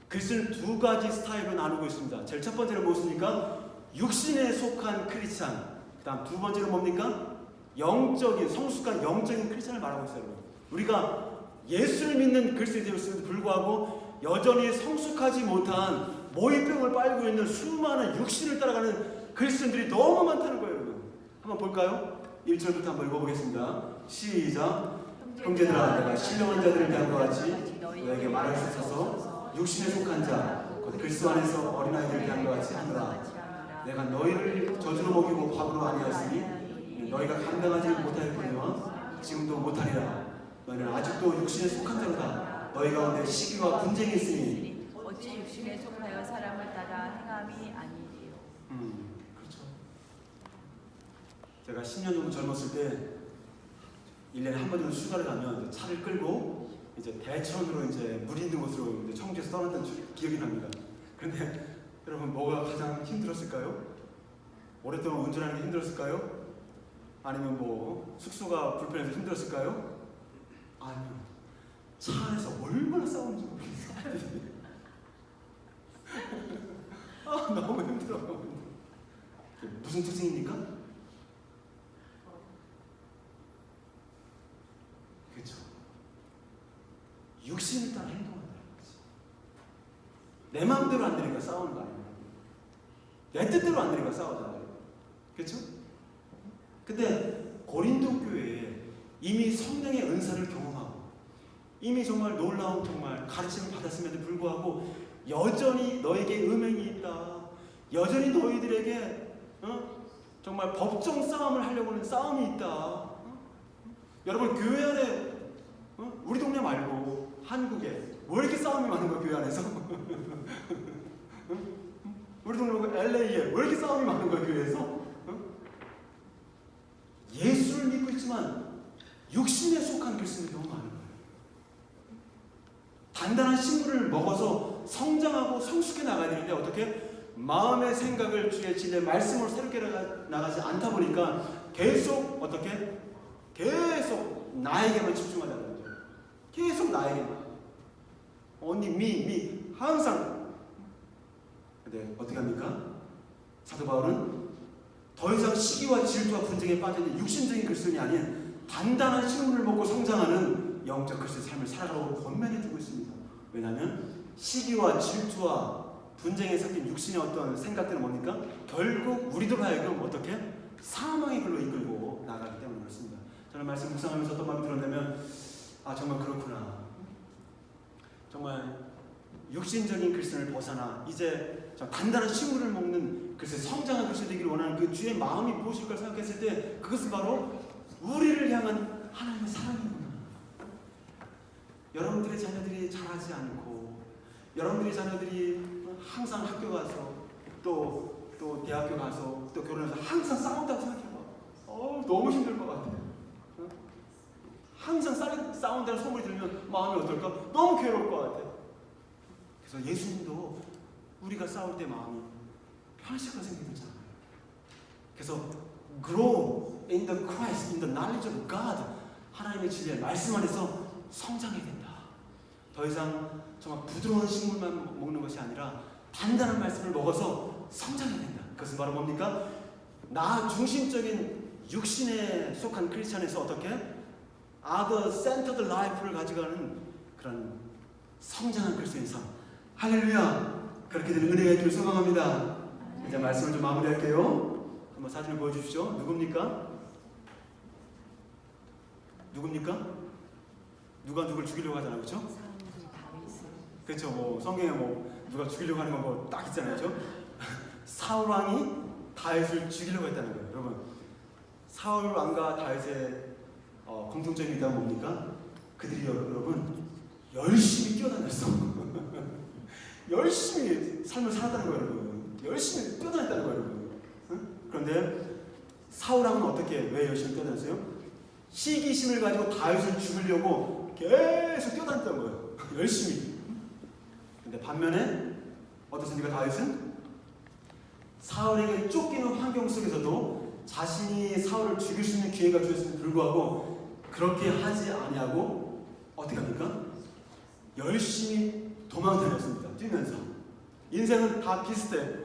그리스도는 두 가지 스타일로 나누고 있습니다. 제일 첫 번째는 무엇입니까? 육신에 속한 크리스찬. 그 다음 두 번째는 뭡니까? 영적인, 성숙한 영적인 크리스찬을 말하고 있어요. 우리가 예수를 믿는 그리스도인이 되었음에도 불구하고 여전히 성숙하지 못한 모유병을 빨고 있는 수많은 육신을 따라가는 그리스도인들이 너무 많다는 거예요. 여러분. 한번 볼까요? 1절부터 한번 읽어보겠습니다. 시작. 형제들아, 내가 신령한 자들을 대한 것 같이 너에게 말할 수 있어서 육신에 속한 자, 곧 그리스도 안에서 어린아이들을 대한 것 같이 하노라. 내가 너희를 저주로 먹이고 밥으로 아니하였으니 너희가 감당하지 못하였거니와 지금도 못하리라. 너희는 아직도 육신에 속한 자로다. 너희 가운데 시기와 분쟁이 있으니 어찌 육신에 속하여 사람을 따라 행함이 아니리요. 그렇죠. 제가 10년 정도 젊었을 때 1년에 한 번 정도 휴가를 가면 차를 끌고 이제 대천으로 이제 물 있는 곳으로 이제 청주에서 떠났던 기억이 납니다. 그런데 여러분, 뭐가 가장 힘들었을까요? 오랫동안 운전하는 게 힘들었을까요? 아니면 뭐 숙소가 불편해서 힘들었을까요? 아니요. 차 안에서 얼마나 싸우는지 모르겠어요. 아, 너무 힘들어요. 무슨 특징입니까? 그렇죠. 육신을 따라 행동한다는 거지. 내 마음대로 안 되니까 싸우는 거 아니에요. 내 뜻대로 안 되니까 싸우잖아요. 그렇죠? 근데 고린도 교회에 이미 성령의 은사를 경험하고 이미 정말 놀라운 정말 가르침을 받았음에도 불구하고 여전히 너에게 음행이 있다. 여전히 너희들에게 정말 법정 싸움을 하려고 하는 싸움이 있다. 여러분, 교회 안에 우리 동네 말고 한국에 왜 이렇게 싸움이 많은 거야, 교회 안에서? 우리 동네 말고 LA에 왜 이렇게 싸움이 많은 거야, 교회에서? 예수를 믿고 있지만 육신에 속한 그리스도인이 너무 많은 거예요. 단단한 신분을 먹어서 성장하고 성숙해 나가야 되는데 어떻게? 마음의 생각을 주의 진리의 말씀으로 새롭게 나가지 않다 보니까 계속 어떻게? 계속 나에게만 집중하자는 거죠. 계속 나에게만. only me 항상. 근데 어떻게 합니까? 사도 바울은 더 이상 시기와 질투와 분쟁에 빠져있는 육신적인 그리스도인이 아닌 단단한 신분을 먹고 성장하는 영적 그리스도의 삶을 살아가고 권면해주고 있습니다. 왜냐하면 시기와 질투와 분쟁에 섞인 육신의 어떤 생각들은 뭡니까? 결국 우리들 하여금 어떻게? 사망의 길로 이끌고 나가기 때문에 그렇습니다. 저는 말씀 묵상하면서 어떤 마음이 들었냐면 정말 그렇구나. 정말 육신적인 그리스도를 벗어나 이제 단단한 식물을 먹는 그리스도의 성장한 그리스도 되기를 원하는 그 주의 마음이 무엇일까 생각했을 때 그것은 바로 우리를 향한 하나님의 사랑이구나. 여러분들의 자녀들이 잘하지 않고 여러분들의 자녀들이 항상 학교 가서 또 대학교 가서 또 결혼해서 항상 싸운다고 생각해봐. 너무 힘들 것 같아. 항상 싸운다는 소문이 들으면 마음이 어떨까? 너무 괴로울 것 같아. 그래서 예수님도 우리가 싸울 때 마음이 편하실 거라 생각이 들잖아요. 그래서 grow in the Christ, in the knowledge of God. 하나님의 진리의 말씀 안에서 성장해야 된다. 더 이상 정말 부드러운 식물만 먹는 것이 아니라 단단한 말씀을 먹어서 성장해야 된다. 그것은 바로 뭡니까? 나 중심적인 육신에 속한 크리스천에서 어떻게 other centered life를 가져가는 그런 성장한 그리스도인의 삶. 할렐루야. 그렇게 되는 은혜가 있기를 소망합니다. 이제 말씀을 좀 마무리할게요. 한번 사진을 보여주십시오. 누굽니까? 누굽니까? 누가 누굴 죽이려고 하잖아요, 그렇죠? 사람들이 다윗을 그렇죠. 뭐 성경에 뭐 누가 죽이려고 하는 거 뭐 딱 있잖아요, 그렇죠? 사울 왕이 다윗을 죽이려고 했다는 거예요, 여러분. 사울 왕과 다윗의 공통점이 있다면 뭡니까? 그들이 여러분 열심히 뛰어다녔어. 열심히 삶을 살았다는 거예요, 여러분. 열심히 뛰어다녔다는 거예요, 여러분. 응? 그런데 사울 왕은 어떻게 왜 열심히 뛰어다녔어요? 시기심을 가지고 다윗을 죽이려고 계속 뛰어다녔던 거예요. 열심히. 근데 반면에 어떻습니까? 다윗은 사울에게 쫓기는 환경 속에서도 자신이 사울을 죽일 수 있는 기회가 주었음에도 불구하고 그렇게 하지 아니하고 어떻게 합니까? 열심히 도망다녔습니다. 뛰면서. 인생은 다 비슷해.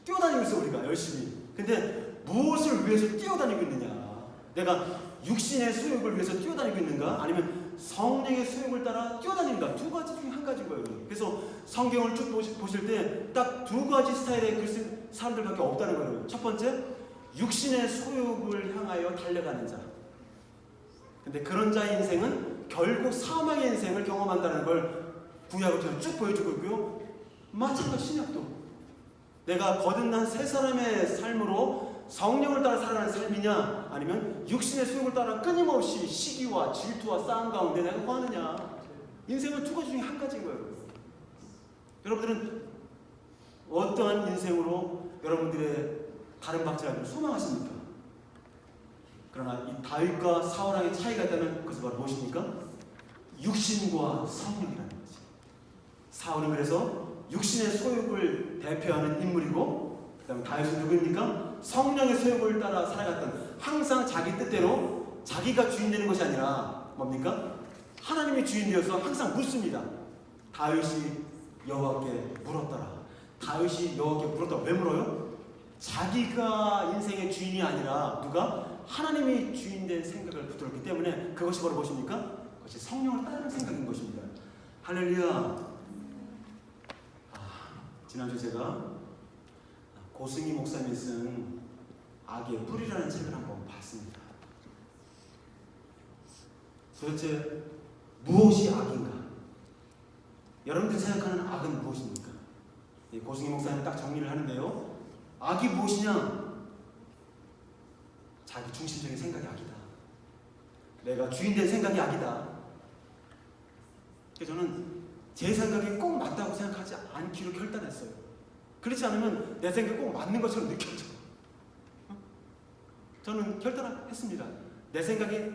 뛰어다니고 있어, 우리가 열심히. 근데 무엇을 위해서 뛰어다니고 있느냐? 내가 육신의 수욕을 위해서 뛰어다니고 있는가? 아니면 성령의 수욕을 따라 뛰어다니는가? 두 가지 중에 한 가지인 거예요. 그래서 성경을 쭉 보실 때 딱 두 가지 스타일의 사람들밖에 없다는 거예요. 첫 번째, 육신의 소욕을 향하여 달려가는 자. 근데 그런 자의 인생은 결국 사망의 인생을 경험한다는 걸 구약을 쭉 보여주고 있고요. 마찬가지 신약도. 내가 거듭난 새 사람의 삶으로 성령을 따라 살아가는 삶이냐, 아니면 육신의 소욕을 따라 끊임없이 시기와 질투와 싸움 가운데 내가 뭐 하느냐. 인생은 두 가지 중에 한 가지인 거예요. 여러분들은 어떠한 인생으로 여러분들의 다른 박자를 소망하십니까? 그러나 이 다윗과 사울 왕의 차이가 있다면 그것은 바로 무엇입니까? 육신과 성령이라는 거지. 사울은 그래서 육신의 소욕을 대표하는 인물이고, 그 다음에 다윗은 누구입니까? 성령의 소욕을 따라 살아갔던, 항상 자기 뜻대로 자기가 주인되는 것이 아니라 뭡니까? 하나님이 주인되어서 항상 묻습니다. 다윗이 여호와께 물었더라. 다윗이 여호와께 물었더라. 왜 물어요? 자기가 인생의 주인이 아니라 누가? 하나님이 주인된 생각을 붙들었기 때문에 그것이 바로 무엇입니까? 그것이 성령을 따르는 생각인 것입니다. 할렐루야. 지난주 제가 고승희 목사님이 쓴 악의 뿌리라는 책을 한번 봤습니다. 도대체 무엇이 악인가? 여러분들이 생각하는 악은 무엇입니까? 고승희 목사님이 딱 정리를 하는데요. 악이 무엇이냐? 자기 중심적인 생각이 악이다. 내가 주인된 생각이 악이다. 그래서 저는 제 생각이 꼭 맞다고 생각하지 않기로 결단했어요. 그렇지 않으면 내 생각이 꼭 맞는 것처럼 느껴져. 저는 결단했습니다. 내 생각이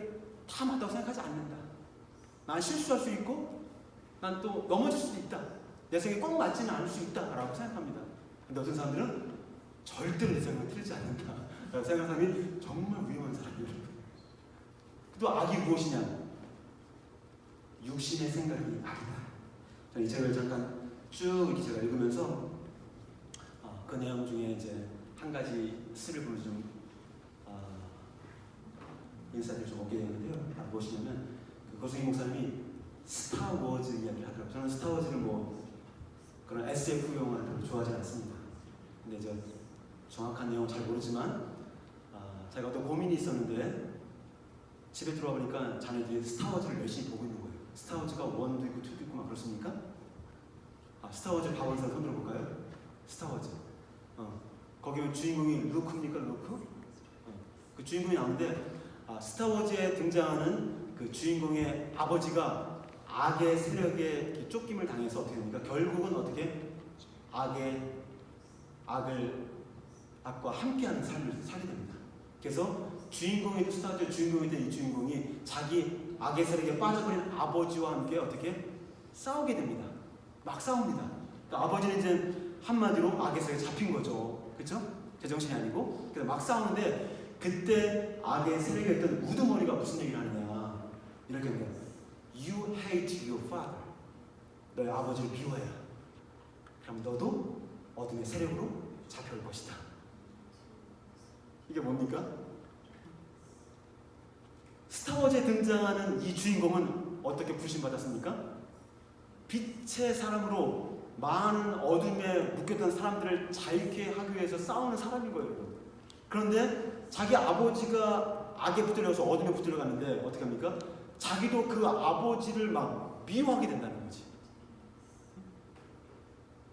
다 맞다고 생각하지 않는다. 난 실수할 수 있고 난 또 넘어질 수도 있다. 내 생각이 꼭 맞지는 않을 수 있다라고 생각합니다. 근데 어떤 사람들은 절대로 내 생각은 틀리지 않는다 라고 생각하는 사람이 정말 위험한 사람이에요. 또 악이 무엇이냐? 육신의 생각이 악이다. 저는 이 책을 잠깐 쭉 이렇게 제가 읽으면서 그 내용 중에 이제 한 가지 스를 보면서 좀 인사를 좀 얻게 되는데요. 무엇이냐면 고승희 목사님이 스타워즈 이야기를 하더라고요. 저는 스타워즈를 뭐 그런 SF 영화를 별로 좋아하지 않습니다. 근데 저 정확한 내용은 잘 모르지만 제가 어떤 고민이 있었는데 집에 들어와 보니까 자녀들이 스타워즈를 열심히 보고 있는 거예요. 스타워즈가 1도 있고 2도 있고 막 그렇습니까? 스타워즈 봐본 사람 손 들어볼까요? 스타워즈. 거기 주인공이 루크입니까? 루크? 그 주인공이 나오는데 스타워즈에 등장하는 그 주인공의 아버지가 악의 세력에 쫓김을 당해서 어떻게 됩니까? 결국은 어떻게 악과 함께하는 삶을 살게 됩니다. 그래서 주인공이든 스타워즈의 주인공이든 이 주인공이 자기 악의 세력에 빠져버린 아버지와 함께 어떻게 싸우게 됩니다. 막 싸웁니다. 그러니까 아버지는 이제 한마디로 악의 세력에 잡힌 거죠. 그렇죠? 제정신이 아니고. 그래서 막 싸우는데 그때 악의 세력에 있던 우두머리가 무슨 얘기를 하느냐 이렇게 합니다. You hate your father. 너의 아버지를 미워해라. 그럼 너도 어둠의 세력으로 잡혀올 것이다. 이게 뭡니까? 스타워즈에 등장하는 이 주인공은 어떻게 부심받았습니까? 빛의 사람으로 많은 어둠에 묶였던 사람들을 자유케 하기 위해서 싸우는 사람인 거예요. 그런데 자기 아버지가 악에 붙들려서 어둠에 붙들려갔는데 어떻게 합니까? 자기도 그 아버지를 막 미워하게 된다는 거지.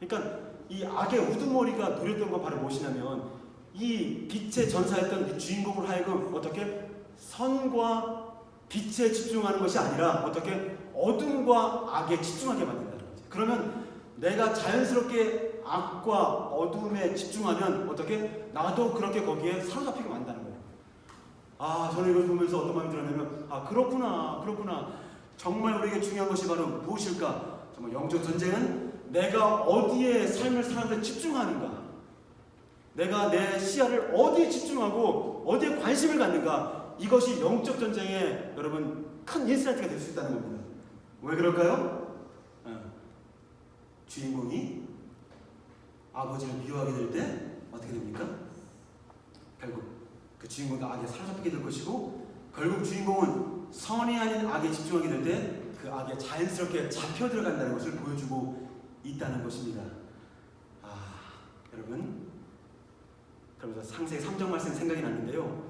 그러니까 이 악의 우두머리가 노렸던 건 바로 무엇이냐면 이 빛의 전사였던 이 주인공으로 하여금 어떻게 선과 빛에 집중하는 것이 아니라 어떻게 어둠과 악에 집중하게 만든다는 거지. 그러면 내가 자연스럽게 악과 어둠에 집중하면 어떻게 나도 그렇게 거기에 사로잡히게 만든다는 거예요. 아, 저는 이걸 보면서 어떤 마음이 들었냐면 아, 그렇구나. 정말 우리에게 중요한 것이 바로 무엇일까? 정말 영적 전쟁은 내가 어디에 삶을 사는데 집중하는가? 내가 내 시야를 어디에 집중하고 어디에 관심을 갖는가? 이것이 영적 전쟁의 여러분 큰 인사이트가 될 수 있다는 겁니다. 왜 그럴까요? 주인공이 아버지를 미워하게 될 때 어떻게 됩니까? 결국 그 주인공도 악에 사로잡히게 될 것이고 결국 주인공은 선이 아닌 악에 집중하게 될 때 그 악에 자연스럽게 잡혀 들어간다는 것을 보여주고 있다는 것입니다. 아, 여러분 그러면서 창세기 3장 말씀 생각이 났는데요.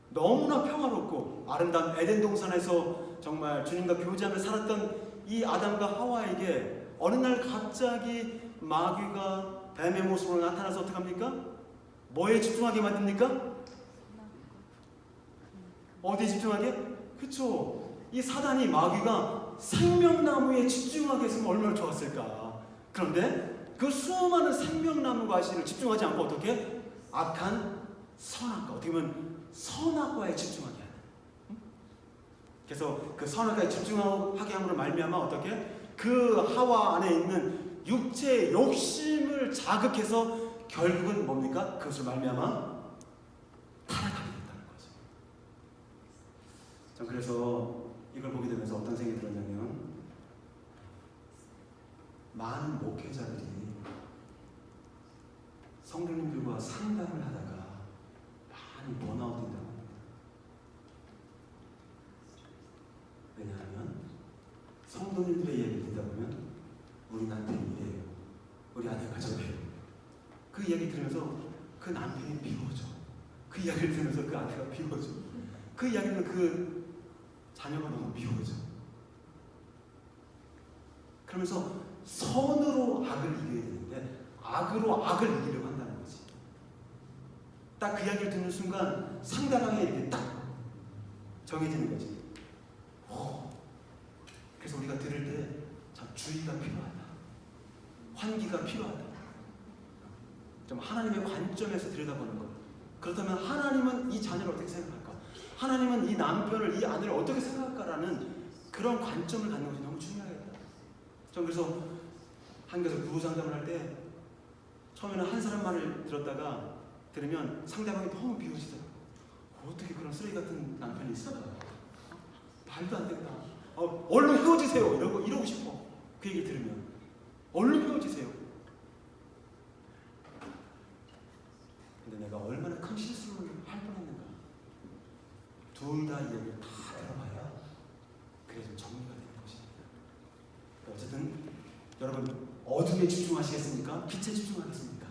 너무나 평화롭고 아름다운 에덴 동산에서 정말 주님과 교제하며 살았던 이 아담과 하와에게 어느 날 갑자기 마귀가 뱀의 모습으로 나타나서 어떻게 합니까? 뭐에 집중하게 만듭니까? 어디에 집중하게? 그쵸. 이 사단이 마귀가 생명나무에 집중하게 했으면 얼마나 좋았을까. 그런데 그 수많은 생명나무 가시를 집중하지 않고 어떻게? 악한 선악과, 어떻게 보면 선악과에 집중하게 하는. 그래서 그 선악과에 집중하게 함으로 말미암아 어떻게? 그 하와 안에 있는 육체의 욕심을 자극해서 결국은 뭡니까? 그것을 말미암아 타락하게 됐다는 거죠. 전 그래서 이걸 보게 되면서 어떤 생각이 들었냐면 많은 목회자들이 성도님들과 상담을 하다가 많이 번아웃 된다고 합니다. 왜냐하면 성도님들의 이야기를 듣다 보면 우리 남편이 이래요. 우리 아내가 저래요. 그 이야기 들으면서 그 남편이 비워져. 그 이야기를 들으면서 그 아내가 비워져. 그 이야기는 그 자녀가 너무 비워져. 그러면서 선으로 악을 이겨야 되는데 악으로 악을 이기려고 한다는 거지. 딱 그 이야기를 듣는 순간 상대방이 이렇게 딱 정해지는 거지. 그래서 우리가 들을 때 참 주의가 필요하다. 환기가 필요하다. 좀 하나님의 관점에서 들여다보는 것. 그렇다면 하나님은 이 자녀를 어떻게 생각할까? 하나님은 이 남편을, 이 아내를 어떻게 생각할까라는 그런 관점을 갖는 것이 너무 중요하겠다. 전 그래서 한국에서 부부 상담을 할 때 처음에는 한 사람 말을 들으면 상대방이 너무 비웃으시더라고요. 어떻게 그런 쓰레기 같은 남편이 있을까? 말도 안 된다. 얼른 헤어지세요. 이러고 싶어. 그 얘기 들으면 얼른 헤어지세요. 근데 내가 얼마나 큰 실수를 할 뻔했는가. 둘 다 이야기를 다 들어봐야 그래 좀 정리가 되는 것입니다. 어쨌든 여러분 어둠에 집중하시겠습니까? 빛에 집중하겠습니까?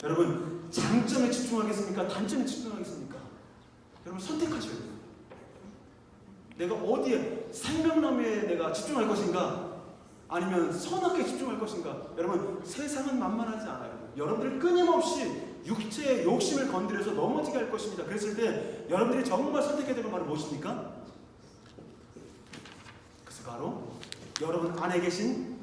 여러분 장점에 집중하겠습니까? 단점에 집중하겠습니까? 여러분 선택하셔야 돼요. 내가 어디에 생명나무에 내가 집중할 것인가? 아니면 선악에 집중할 것인가? 여러분 세상은 만만하지 않아요. 여러분들 끊임없이 육체의 욕심을 건드려서 넘어지게 할 것입니다. 그랬을 때 여러분들이 정말 선택해야 될 건 바로 무엇입니까? 그것은 바로 여러분 안에 계신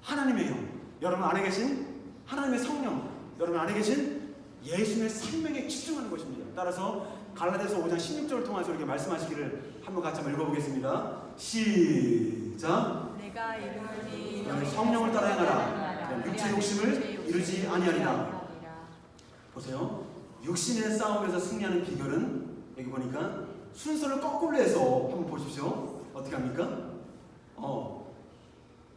하나님의 영, 여러분 안에 계신 하나님의 성령, 여러분 안에 계신 예수님의 생명에 집중하는 것입니다. 따라서 갈라디아서 5장 16절을 통해서 이렇게 말씀하시기를 합니다. 한번 같이 한번 읽어보겠습니다. 시작. 내가 이르노니 너는 성령을 따라 행하라. 육체 욕심을 이루지 아니하리라. 보세요. 육신의 싸움에서 승리하는 비결은 여기 보니까 순서를 거꾸로 해서 한번 보십시오. 어떻게 합니까?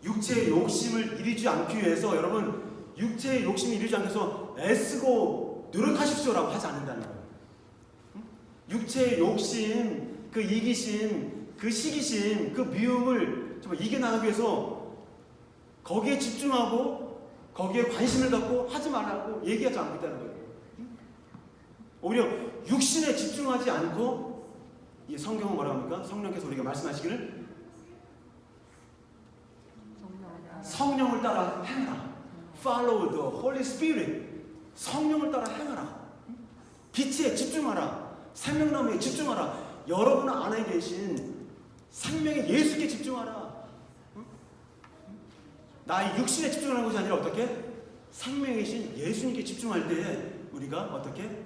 육체의 욕심을 이루지 않기 위해서 여러분 육체의 욕심을 이루지 않기 위해서 애쓰고 노력하십시오라고 하지 않는다는 거예요. 육체의 욕심, 그 이기심, 그 시기심, 그 미움을 정말 이겨나가기 위해서 거기에 집중하고 거기에 관심을 갖고 하지 말라고 얘기하지 않고 있다는 거예요. 오히려 육신에 집중하지 않고 이 성경은 뭐라고 합니까? 성령께서 우리가 말씀하시기를 성령을 따라 행하라. Follow the Holy Spirit. 성령을 따라 행하라. 빛에 집중하라. 생명나무에 집중하라. 여러분 안에 계신 생명의 예수께 집중하라. 나의 육신에 집중하는 것이 아니라 어떻게? 생명에 계신 예수님께 집중할 때에 우리가 어떻게?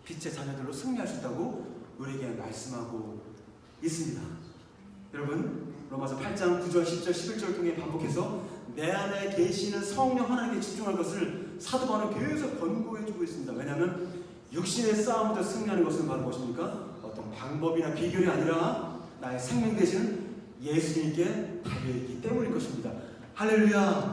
빛의 자녀들로 승리할 수 있다고 우리에게 말씀하고 있습니다. 여러분 로마서 8장 9절 10절 11절 통해 반복해서 내 안에 계시는 성령 하나님께 집중할 것을 사도 바울은 계속 권고해주고 있습니다. 왜냐하면 육신의 싸움부터 승리하는 것은 바로 무엇입니까? 어떤 방법이나 비결이 아니라 나의 생명 되시는 예수님께 달려있기 때문일 것입니다. 할렐루야.